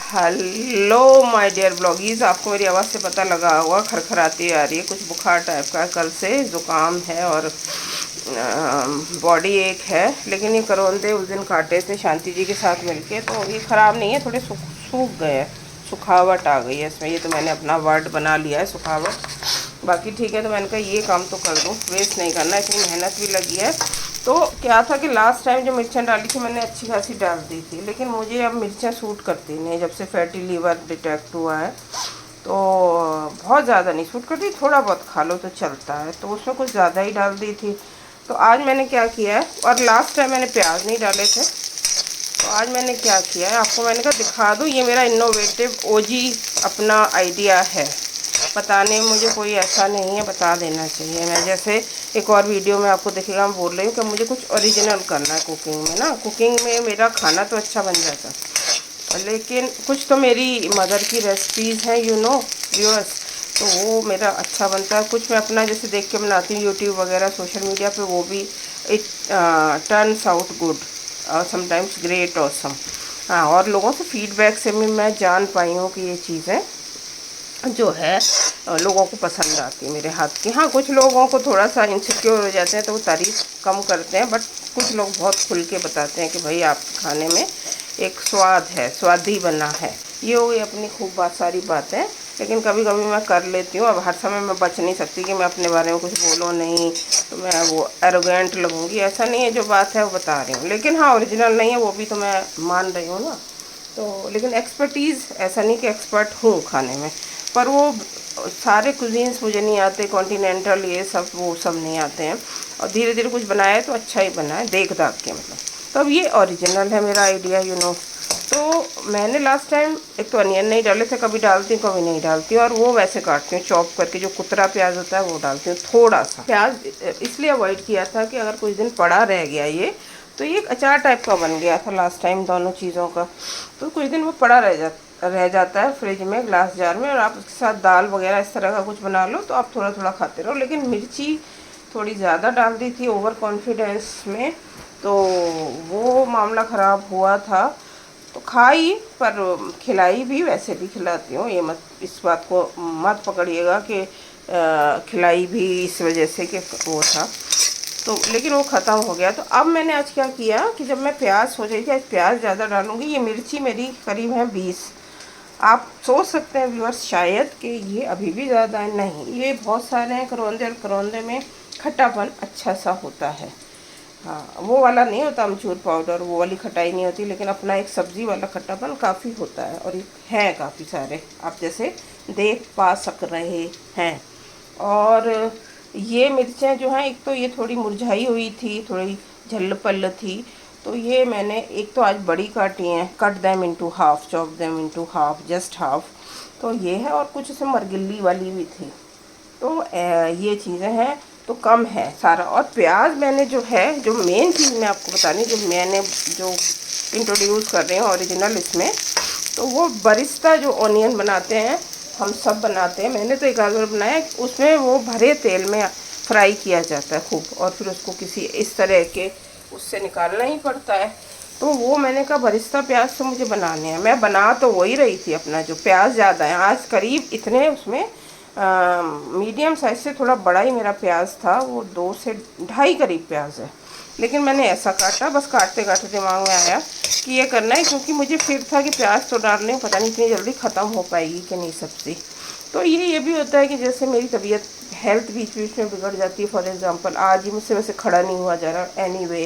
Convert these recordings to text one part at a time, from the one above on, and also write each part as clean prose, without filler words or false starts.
Hello my dear ब्लॉगीज, आपको मेरी आवाज़ से पता लगा होगा खरखराती आ रही है। कुछ बुखार टाइप का कल से ज़ुकाम है और बॉडी एक है। लेकिन ये करौंदे उस दिन काटे थे शांति जी के साथ मिलके, तो ये ख़राब नहीं है, थोड़े सूख गए हैं, सुखावट आ गई है इसमें। ये तो मैंने अपना वर्ड बना लिया है, सुखावट। बाकी ठीक है, तो मैंने कहा ये काम तो कर दूँ, वेस्ट नहीं करना, इतनी मेहनत भी लगी है। तो क्या था कि लास्ट टाइम जो मिर्चें डाली थी मैंने अच्छी खासी डाल दी थी, लेकिन मुझे अब मिर्चें सूट करती नहीं, जब से फैटी लीवर डिटेक्ट हुआ है। तो बहुत ज़्यादा नहीं सूट करती, थोड़ा बहुत खा लो तो चलता है, तो उसमें कुछ ज़्यादा ही डाल दी थी। तो आज मैंने क्या किया है, और लास्ट टाइम मैंने प्याज नहीं डाले थे, तो आज मैंने क्या किया है आपको मैंने कहा दिखा दूँ। ये मेरा इनोवेटिव ओजी अपना आइडिया है, बताने में मुझे कोई ऐसा नहीं है, बता देना चाहिए। मैं जैसे एक और वीडियो में आपको दिखेगा, मैं बोल रही हूँ कि मुझे कुछ ओरिजिनल करना है कुकिंग में ना। कुकिंग में मेरा खाना तो अच्छा बन जाता है, लेकिन कुछ तो मेरी मदर की रेसिपीज़ हैं, व्यूअर्स, तो वो मेरा अच्छा बनता है। कुछ मैं अपना जैसे देख के बनाती हूँ यूट्यूब वगैरह सोशल मीडिया पे, वो भी इट टर्न्स आउट गुड और समटाइम्स ग्रेट ऑसम। हाँ, और लोगों से फीडबैक से भी मैं जान पाई हूँ कि ये चीज़ें जो है लोगों को पसंद आती है मेरे हाथ की। हाँ, कुछ लोगों को थोड़ा सा इनसिक्योर हो जाते हैं तो वो तारीफ़ कम करते हैं, बट कुछ लोग बहुत खुल के बताते हैं कि भाई आप खाने में एक स्वाद है, स्वादी बना है। ये हो गई अपनी खूब बात सारी बातें। लेकिन कभी कभी मैं कर लेती हूँ, अब हर समय मैं बच नहीं सकती कि मैं अपने बारे में कुछ बोलूँ नहीं तो मैं वो एरोगेंट लगूँगी, ऐसा नहीं है। जो बात है वो बता रही हूँ, लेकिन हाँ ओरिजिनल नहीं है वो भी तो मैं मान रही हूँ ना। तो लेकिन एक्सपर्टीज़ ऐसा नहीं कि एक्सपर्ट हूँ खाने में, पर वो सारे कुजीन्स मुझे नहीं आते, कॉन्टिनेंटल ये सब वो सब नहीं आते हैं। और धीरे धीरे कुछ बनाया है तो अच्छा ही बना है, देख दाख के मतलब। तो अब ये ओरिजिनल है मेरा आइडिया, तो मैंने लास्ट टाइम एक तो अनियन नहीं डाले थे, कभी डालती हूँ कभी नहीं डालती हूँ, और वो वैसे काटती हूँ चॉप करके, जो कुतरा प्याज होता है वो डालती हूँ। थोड़ा सा प्याज इसलिए अवॉइड किया था कि अगर कुछ दिन पड़ा रह गया ये, तो ये एक अचार टाइप का बन गया था लास्ट टाइम दोनों चीज़ों का। तो कुछ दिन वो पड़ा रह जाता है फ्रिज में ग्लास जार में, और आप उसके साथ दाल वगैरह इस तरह का कुछ बना लो तो आप थोड़ा थोड़ा खाते रहो। लेकिन मिर्ची थोड़ी ज़्यादा डाल दी थी ओवर कॉन्फिडेंस में, तो वो मामला ख़राब हुआ था। तो खाई, पर खिलाई भी, वैसे भी खिलाती हूँ, ये मत इस बात को मत पकड़िएगा कि खिलाई भी इस वजह से कि वो था। तो लेकिन वो ख़त्म हो गया। तो अब मैंने आज क्या किया कि जब मैं प्याज सोच रही थी आज प्याज ज़्यादा डालूँगी, ये मिर्ची मेरी करीब है 20। आप सोच सकते हैं व्यूअर्स शायद कि ये अभी भी ज़्यादा है, नहीं ये बहुत सारे हैं करौंदे, और करौंदे में खट्टापन अच्छा सा होता है। हाँ, वो वाला नहीं होता अमचूर पाउडर, वो वाली खटाई नहीं होती, लेकिन अपना एक सब्ज़ी वाला खट्टापन काफ़ी होता है, और ये हैं काफ़ी सारे, आप जैसे देख पा सक रहे हैं। और ये मिर्चें जो हैं, एक तो ये थोड़ी मुरझाई हुई थी, थोड़ी झल्ल पल्ल थी, तो ये मैंने एक तो आज बड़ी काटी हैं, cut them into half, chop them into half, just half. तो ये है, और कुछ उसमें मरगिल्ली वाली भी थी। तो ये चीज़ें हैं, तो कम है सारा। और प्याज मैंने जो है, जो मेन चीज़ मैं आपको बतानी, जो मैंने जो इंट्रोड्यूस कर रही हूँ ओरिजिनल इसमें, तो वो बरिस्ता जो ऑनियन बनाते हैं, हम सब बनाते हैं, मैंने तो एक आध बार बनाया, उसमें वो भरे तेल में फ्राई किया जाता है खूब, और फिर उसको किसी इस तरह के उससे निकालना ही पड़ता है। तो वो मैंने कहा बरिस्ता प्याज तो मुझे बनाने हैं। मैं बना तो वही रही थी अपना, जो प्याज ज़्यादा है आज करीब इतने उसमें मीडियम साइज़ से थोड़ा बड़ा ही मेरा प्याज था, वो 2 से 2.5 करीब प्याज है। लेकिन मैंने ऐसा काटा, बस काटते काटते दिमाग में आया कि ये करना है, क्योंकि मुझे फिर था कि प्याज तो डालने में पता नहीं इतनी जल्दी ख़त्म हो पाएगी कि नहीं सब्ज़ी। तो ये भी होता है कि जैसे मेरी तबीयत हेल्थ बीच बीच में बिगड़ जाती है। फॉर एग्ज़ाम्पल आज ही मुझसे वैसे खड़ा नहीं हुआ जा रहा एनीवे,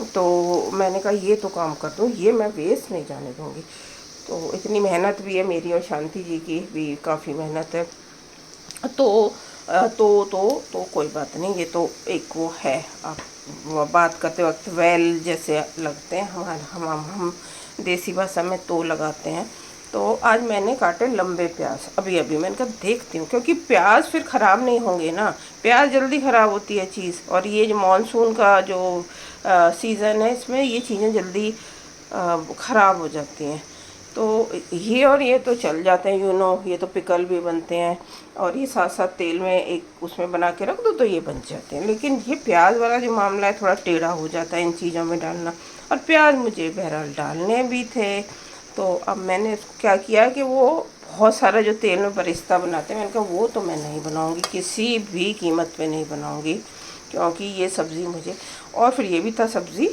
तो मैंने कहा ये तो काम कर दूँ, ये मैं वेस्ट नहीं जाने दूँगी। तो इतनी मेहनत भी है मेरी, और शांति जी की भी काफ़ी मेहनत है। तो तो कोई बात नहीं, ये तो एक वो है, आप बात करते वक्त वेल जैसे लगते हैं, हम देसी भाषा में तो लगाते हैं। तो आज मैंने काटे लंबे प्याज, अभी अभी मैंने कहा देखती हूँ, क्योंकि प्याज फिर ख़राब नहीं होंगे ना, प्याज जल्दी ख़राब होती है चीज़, और ये जो मानसून का जो सीज़न है इसमें ये चीज़ें जल्दी ख़राब हो जाती हैं। तो ये और ये तो चल जाते हैं, ये तो पिकल भी बनते हैं, और ये साथ साथ तेल में एक उसमें बना के रख दो तो ये बन जाते हैं। लेकिन ये प्याज वाला जो मामला है थोड़ा टेढ़ा हो जाता है इन चीज़ों में डालना, और प्याज मुझे बहरहाल डालने भी थे, तो अब मैंने क्या किया कि वो बहुत सारा जो तेल में बरिस्ता बनाते हैं, मैंने कहा वो तो मैं नहीं बनाऊंगी, किसी भी कीमत पे नहीं बनाऊंगी, क्योंकि ये सब्ज़ी मुझे, और फिर ये भी था सब्ज़ी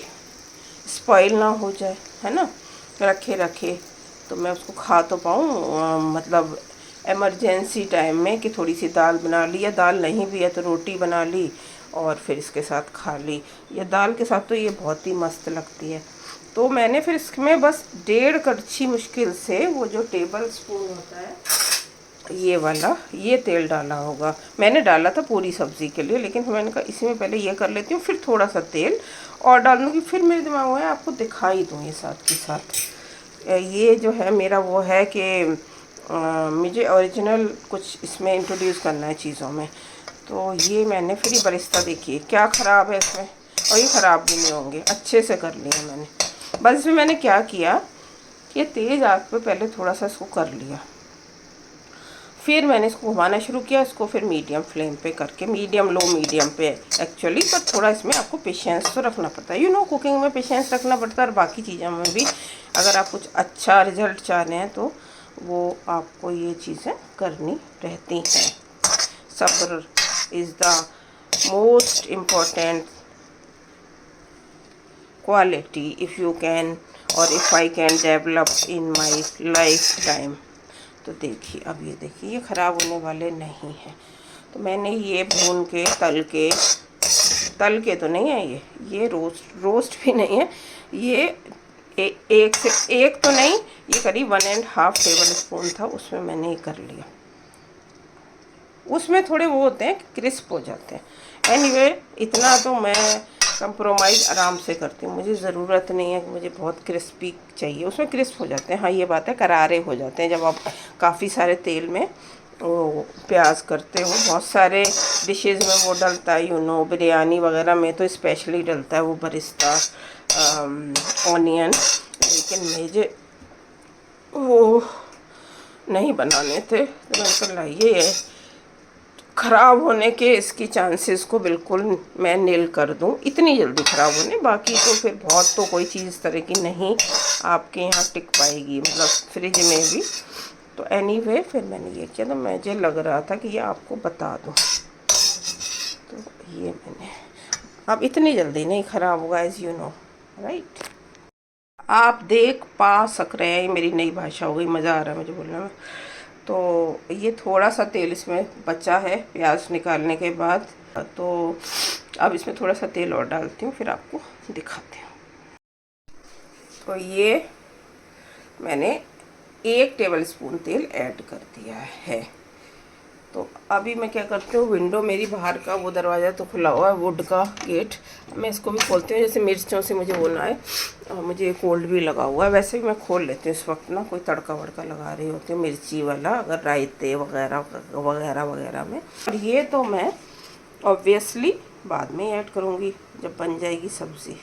स्पॉइल ना हो जाए, है ना, रखे रखे तो मैं उसको खा तो पाऊँ, मतलब इमरजेंसी टाइम में कि थोड़ी सी दाल बना ली, या दाल नहीं भी है तो रोटी बना ली और फिर इसके साथ खा ली। या दाल के साथ तो ये बहुत ही मस्त लगती है। तो मैंने फिर इसमें बस 1.5 कड़छी मुश्किल से, वो जो टेबल स्पून होता है ये वाला, ये तेल डाला होगा। मैंने डाला था पूरी सब्ज़ी के लिए, लेकिन मैंने कहा इसी में पहले ये कर लेती हूँ, फिर थोड़ा सा तेल और डाल दूँगी। फिर मेरे दिमाग में आपको दिखाई दूँ ये साथ के साथ। ये जो है मेरा वो है कि मुझे ओरिजिनल कुछ इसमें इंट्रोड्यूस करना है चीज़ों में। तो ये मैंने फिर ये बरिस्ता देखिए क्या ख़राब है इसमें, और ये ख़राब भी नहीं होंगे, अच्छे से कर लिया मैंने। बस इसमें मैंने क्या किया कि तेज़ आग पे पहले थोड़ा सा इसको कर लिया, फिर मैंने इसको घुमाना शुरू किया, इसको फिर मीडियम फ्लेम पे करके, मीडियम लो मीडियम पे एक्चुअली, पर थोड़ा इसमें आपको पेशेंस तो रखना पड़ता है, यू नो, कुकिंग में पेशेंस रखना पड़ता है, और बाकी चीज़ों में भी अगर आप कुछ अच्छा रिजल्ट चाह रहे हैं तो वो आपको ये चीज़ें करनी रहती हैं। सब्र is the most important quality if you can, और if I can develop in my lifetime. तो देखिए अब ये देखिए ये ख़राब होने वाले नहीं हैं। तो मैंने ये भून के तल के तो नहीं है, ये रोस्ट भी नहीं है, ये एक से एक तो नहीं, ये करीब 1.5 टेबल स्पून था, उसमें मैंने ये कर लिया। उसमें थोड़े वो होते हैं क्रिस्प हो जाते हैं। एनीवे इतना तो मैं कंप्रोमाइज़ आराम से करती हूँ, मुझे ज़रूरत नहीं है कि मुझे बहुत क्रिस्पी चाहिए, उसमें क्रिस्प हो जाते हैं। हाँ ये बात है, करारे हो जाते हैं जब आप काफ़ी सारे तेल में वो प्याज करते हो। बहुत सारे डिशेज़ में वो डलता है, यू नो, बिरयानी वगैरह में तो स्पेशली डलता है वो बरिस्ता, ऑनियन, लेकिन मुझे वो नहीं बनाने थे, तो मैंने कहा लाइए ख़राब होने के इसकी चांसेस को बिल्कुल मैं नील कर दूं, इतनी जल्दी ख़राब होने, बाकी तो फिर बहुत तो कोई चीज़ तरह की नहीं आपके यहाँ टिक पाएगी, मतलब फ्रिज में भी। तो एनीवे फिर मैंने ये किया, तो मुझे लग रहा था कि ये आपको बता दूं। तो ये मैंने, अब इतनी जल्दी नहीं ख़राब होगा, एज़ यू नो, राइट। आप देख पा सक रहे हैं, मेरी नई भाषा हो गई, मज़ा आ रहा है मुझे बोलने में। तो ये थोड़ा सा तेल इसमें बचा है प्याज निकालने के बाद, तो अब इसमें थोड़ा सा तेल और डालती हूँ, फिर आपको दिखाती हूँ। तो ये मैंने 1 टेबल स्पून तेल ऐड कर दिया है। तो अभी मैं क्या करती हूँ, विंडो मेरी बाहर का वो दरवाज़ा तो खुला हुआ है, वुड का गेट, मैं इसको भी खोलती हूँ, जैसे मिर्चों से मुझे वो ना आए। मुझे कोल्ड भी लगा हुआ है, वैसे भी मैं खोल लेती हूँ इस वक्त ना, कोई तड़का वड़का लगा रही होती हूँ मिर्ची वाला, अगर रायते वगैरह वगैरह वगैरह में। और ये तो मैं ऑब्वियसली बाद में ऐड करूँगी जब बन जाएगी सब्ज़ी।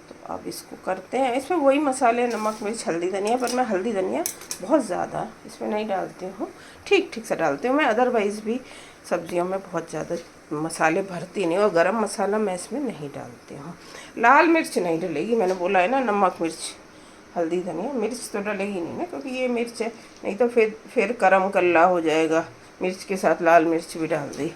तो अब इसको करते हैं, इसमें वही मसाले, नमक मिर्च हल्दी धनिया, पर मैं हल्दी धनिया बहुत ज़्यादा इसमें नहीं डालती हूँ, ठीक ठीक से डालती हूँ मैं। अदरवाइज़ भी सब्जियों में बहुत ज़्यादा मसाले भरती नहीं, और गरम मसाला मैं इसमें नहीं डालती हूँ। लाल मिर्च नहीं डलेगी, मैंने बोला है ना, नमक मिर्च हल्दी धनिया, मिर्च तो डलेगी नहीं ना, क्योंकि ये मिर्च है, नहीं तो फिर करम कल्ला हो जाएगा, मिर्च के साथ लाल मिर्च भी डाल दी।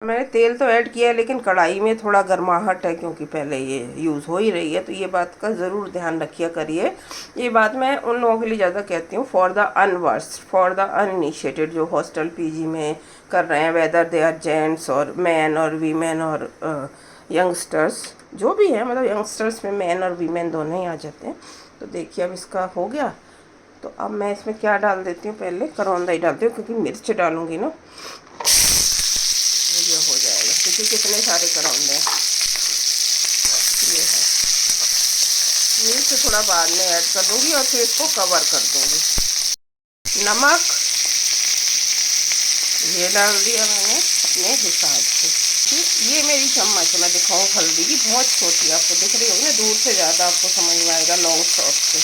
मैंने तेल तो ऐड किया है, लेकिन कढ़ाई में थोड़ा गर्माहट है, क्योंकि पहले ये यूज़ हो ही रही है, तो ये बात का ज़रूर ध्यान रखिए करिए। ये बात मैं उन लोगों के लिए ज़्यादा कहती हूँ, for the अनवर्स्ड, for the uninitiated, जो हॉस्टल पीजी में कर रहे हैं, वेदर दे आर जेंट्स और मैन और वीमेन और यंगस्टर्स, जो भी है, मतलब यंगस्टर्स में मैन और वीमेन दोनों ही आ जाते हैं। तो देखिए अब इसका हो गया, तो अब मैं इसमें क्या डाल देती हूँ, पहले करौंदा ही डालती हूँ, क्योंकि मिर्च डालूँगी ना, ये हो जाएगा, क्योंकि कितने सारे करौंदे हैं। ये है, मिर्च थोड़ा बाद में ऐड कर दूँगी और फिर इसको कवर कर दूँगी। नमक ये डाल दिया मैंने अपने हिसाब से। ये मेरी चम्मच है, मैं दिखाऊँ हल्दी की, बहुत छोटी आपको दिख रही होगी ना, दूर से ज़्यादा आपको समझ में आएगा लॉन्ग शॉट से।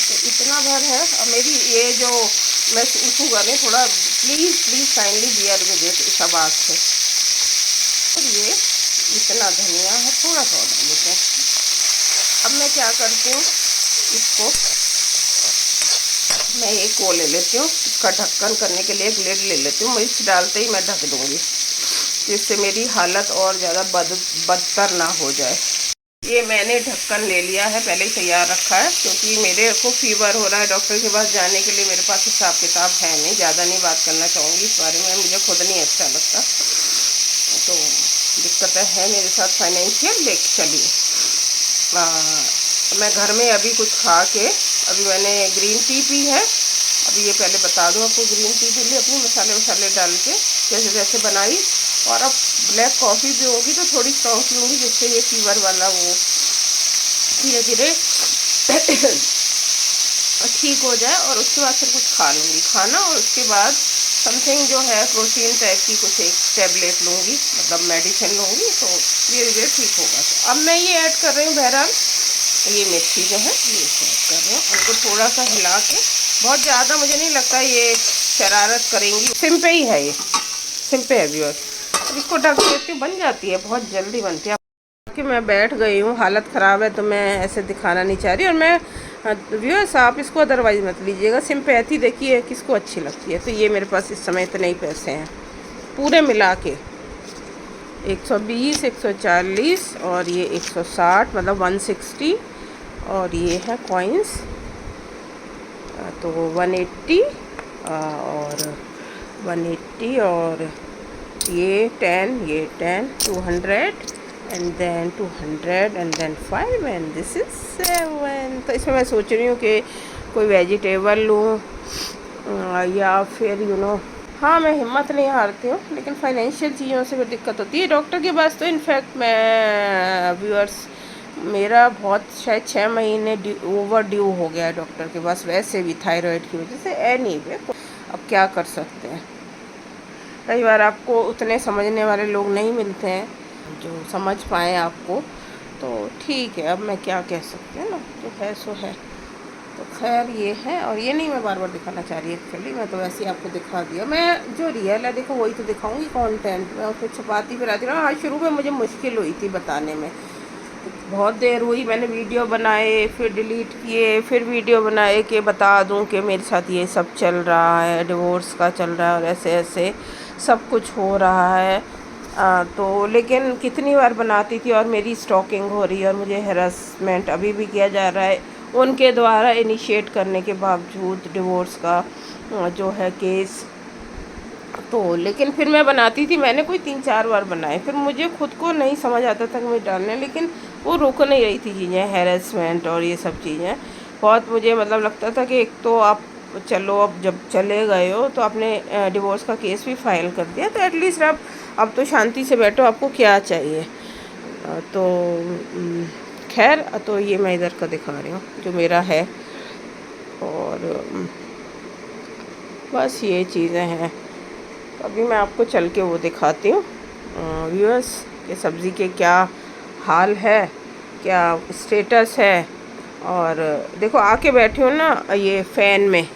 तो इतना भर है। अब मेरी ये जो मैं उसूगा नहीं, थोड़ा please kindly bear with it इस आवाज़ से। और ये इतना धनिया है, थोड़ा सा और डाल देते हैं। अब मैं क्या करती हूँ, इसको मैं एक वो ले लेती हूँ, इसका ढक्कन करने के लिए एक लिड ले लेती हूँ। मिर्च डालते ही मैं ढक दूँगी, जिससे मेरी हालत और ज़्यादा बदतर ना हो जाए। ये मैंने ढक्कन ले लिया है, पहले ही तैयार रखा है, क्योंकि मेरे को फीवर हो रहा है। डॉक्टर के पास जाने के लिए मेरे पास हिसाब किताब है नहीं। ज़्यादा नहीं बात करना चाहूँगी इस बारे में, मुझे खुद नहीं अच्छा लगता। तो दिक्कतें हैं मेरे साथ फाइनेंशियल। देख चलिए, मैं घर में अभी कुछ खा के, अभी मैंने ग्रीन टी पी है। अभी ये पहले बता दूँ आपको, ग्रीन टी पी ली अपनी मसाले वसाले डाल के जैसे जैसे बनाई। और अब ब्लैक कॉफ़ी भी होगी तो थोड़ी स्ट्रॉन्ग पीऊँगी, जिससे ये फीवर वाला वो धीरे धीरे ठीक हो जाए। और उसके बाद फिर कुछ खा लूँगी खाना, और उसके बाद समथिंग जो है प्रोटीन टाइप की कुछ एक टैबलेट लूँगी, मतलब मेडिसिन लूँगी, तो धीरे धीरे ठीक होगा। तो अब मैं ये ऐड कर रही हूँ, बहरहाल ये मिर्ची जो है ये ऐड कर रही हूँ। उनको थोड़ा सा हिला के, बहुत ज़्यादा मुझे नहीं लगता ये शरारत करेंगी। सिम पे ही है, ये सिम पे है व्यूअर्स। अब इसको ढक देती हूँ, बन जाती है, बहुत जल्दी बनती है। कि मैं बैठ गई हूँ, हालत ख़राब है तो मैं ऐसे दिखाना नहीं चाह रही। और मैं व्यूअर्स, आप इसको अदरवाइज़ मत लीजिएगा। सिंपैथी देखिए किसको अच्छी लगती है। तो ये मेरे पास इस समय इतने ही पैसे हैं पूरे मिला के, 120, 140 और ये 160, मतलब 160। और ये है कॉइन्स, तो 180 और 180 और ये 10, ये 10, 200 and then 200 and then 5 and this is 7। तो इसमें मैं सोच रही हूँ कि कोई वेजिटेबल लूँ या फिर हाँ, मैं हिम्मत नहीं हारती हूँ, लेकिन फाइनेंशियल चीज़ों से भी दिक्कत होती है। डॉक्टर के पास तो इनफैक्ट मैं व्यूअर्स, मेरा बहुत शायद 6 महीने ओवर ड्यू हो गया है डॉक्टर के पास, वैसे भी थायराइड की वजह से। एनीवे, अब क्या कर सकते हैं, कई बार आपको उतने समझने वाले लोग नहीं मिलते हैं जो समझ पाएँ आपको। तो ठीक है, अब मैं क्या कह सकते हैं ना, जो है सो है। तो खैर ये है, और ये नहीं मैं बार बार दिखाना चाह रही एक्चुअली, मैं तो वैसे ही आपको दिखा दिया। मैं जो रियल है देखो वही तो दिखाऊंगी, कंटेंट मैं उसको छुपाती फिराती रहा। हाँ, शुरू में मुझे मुश्किल हुई थी बताने में, बहुत देर हुई, मैंने वीडियो बनाए, फिर डिलीट किए, फिर वीडियो बनाए कि बता दूं कि मेरे साथ ये सब चल रहा है, डिवोर्स का चल रहा है और ऐसे ऐसे सब कुछ हो रहा है। तो लेकिन कितनी बार बनाती थी और मेरी स्टॉकिंग हो रही है और मुझे हैरेसमेंट अभी भी किया जा रहा है उनके द्वारा इनिशिएट करने के बावजूद, डिवोर्स का जो है केस। तो लेकिन फिर मैं बनाती थी, मैंने कोई 3-4 बार बनाए, फिर मुझे खुद को नहीं समझ आता था कि मैं डालने, लेकिन वो रुक नहीं रही थी चीज़ें, हैरेसमेंट और ये सब चीज़ें। बहुत मुझे मतलब लगता था कि एक तो आप चलो, अब जब चले गए हो तो आपने डिवोर्स का केस भी फाइल कर दिया, तो एटलीस्ट आप अब तो शांति से बैठो, आपको क्या चाहिए। तो खैर, तो ये मैं इधर का दिखा रही हूँ जो मेरा है, और बस ये चीज़ें हैं। अभी मैं आपको चल के वो दिखाती हूँ व्यूअर्स कि सब्ज़ी के क्या हाल है, क्या स्टेटस है। और देखो आके बैठी हूँ ना ये फ़ैन में,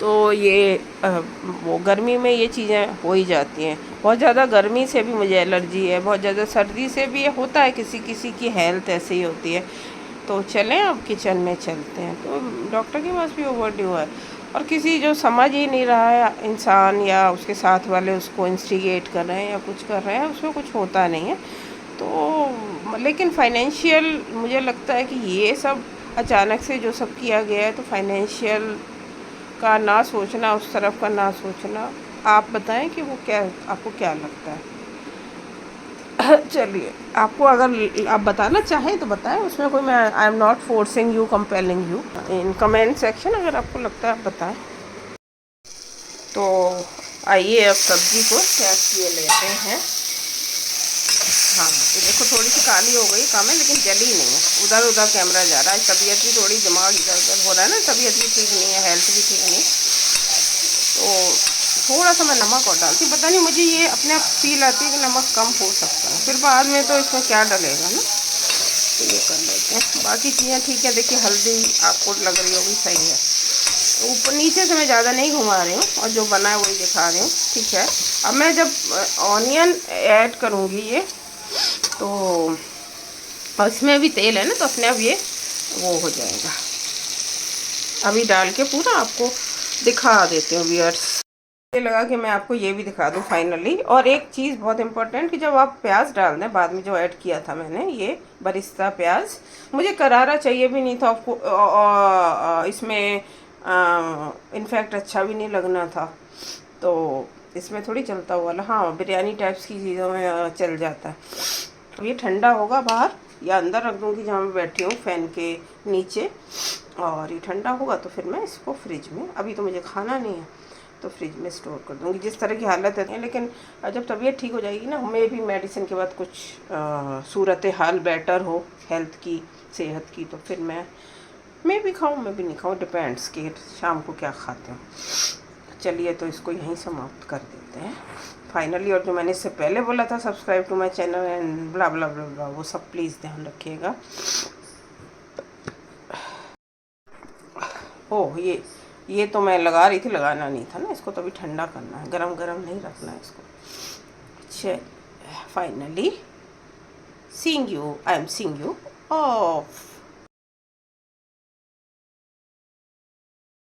तो ये वो गर्मी में ये चीज़ें हो ही जाती हैं। बहुत ज़्यादा गर्मी से भी मुझे एलर्जी है, बहुत ज़्यादा सर्दी से भी होता है, किसी किसी की हेल्थ ऐसे ही होती है। तो चलें अब किचन में चलते हैं। तो डॉक्टर के पास भी ओवरड्यू है, और किसी जो समझ ही नहीं रहा है इंसान, या उसके साथ वाले उसको इंस्टिगेट कर रहे हैं या कुछ कर रहे हैं, उसमें कुछ होता नहीं है। तो लेकिन फाइनेंशियल मुझे लगता है कि ये सब अचानक से जो सब किया गया है, तो फाइनेंशियल का ना सोचना, उस तरफ का ना सोचना। आप बताएं कि वो क्या, आपको क्या लगता है। चलिए, आपको अगर आप बताना चाहें तो बताएं, उसमें कोई, मैं I am not forcing you, compelling you. In comment section अगर आपको लगता है आप बताएं। तो आइए अब सब्ज़ी को चेक किए लेते हैं। हाँ, ये देखो थोड़ी सी काली हो गई कम है, लेकिन जली नहीं है। उधर उधर कैमरा जा रहा है, तबीयत भी थोड़ी, दिमाग इधर उधर हो रहा है ना, तबीयत भी ठीक नहीं है, हेल्थ भी ठीक नहीं। तो थोड़ा सा मैं नमक और डालती, पता नहीं मुझे ये अपने आप फील आती है कि नमक कम हो सकता है, फिर बाद में तो इसमें क्या डलेगा ना, तो ये कर लेते हैं। बाकी चीज़ें ठीक है, देखिए हल्दी आपको लग रही होगी सही है, ऊपर नीचे से मैं ज़्यादा नहीं घुमा रही हूँ, और जो बना है वही दिखा रही हूँ, ठीक है। अब मैं जब ऑनियन ऐड करूँगी ये, तो इसमें भी तेल है ना, तो अपने आप ये वो हो जाएगा, अभी डाल के पूरा आपको दिखा देती हूँ व्यूअर्स। ये लगा कि मैं आपको ये भी दिखा दूँ फाइनली। और एक चीज़ बहुत इम्पोर्टेंट कि जब आप प्याज डाल दें बाद में, जो ऐड किया था मैंने ये बरिस्ता प्याज, मुझे करारा चाहिए भी नहीं था आपको, इसमें इनफैक्ट अच्छा भी नहीं लगना था, तो इसमें थोड़ी चलता हुआ हाँ बिरयानी टाइप्स की चीज़ों में चल जाता है। तो ये ठंडा होगा बाहर या अंदर रख दूँगी जहाँ मैं बैठी हूँ फ़ैन के नीचे, और ये ठंडा होगा तो फिर मैं इसको फ्रिज में, अभी तो मुझे खाना नहीं है तो फ्रिज में स्टोर कर दूँगी जिस तरह की हालत है। लेकिन जब तबीयत ठीक हो जाएगी ना, मे भी मेडिसिन के बाद कुछ सूरत हाल बेटर हो हेल्थ की, सेहत की, तो फिर मैं भी खाऊँ मैं भी नहीं खाऊँ, डिपेंड्स कि शाम को क्या खाते हो। चलिए तो इसको यहीं समाप्त कर देते हैं फाइनली। और जो मैंने इससे पहले बोला था subscribe to my channel and blah blah blah blah, वो सब प्लीज़ ध्यान रखिएगा। ओह ये तो मैं लगा रही थी, लगाना नहीं था ना इसको, तो अभी ठंडा करना है, गरम गरम नहीं रखना है इसको। चल finally seeing you, I am seeing you of.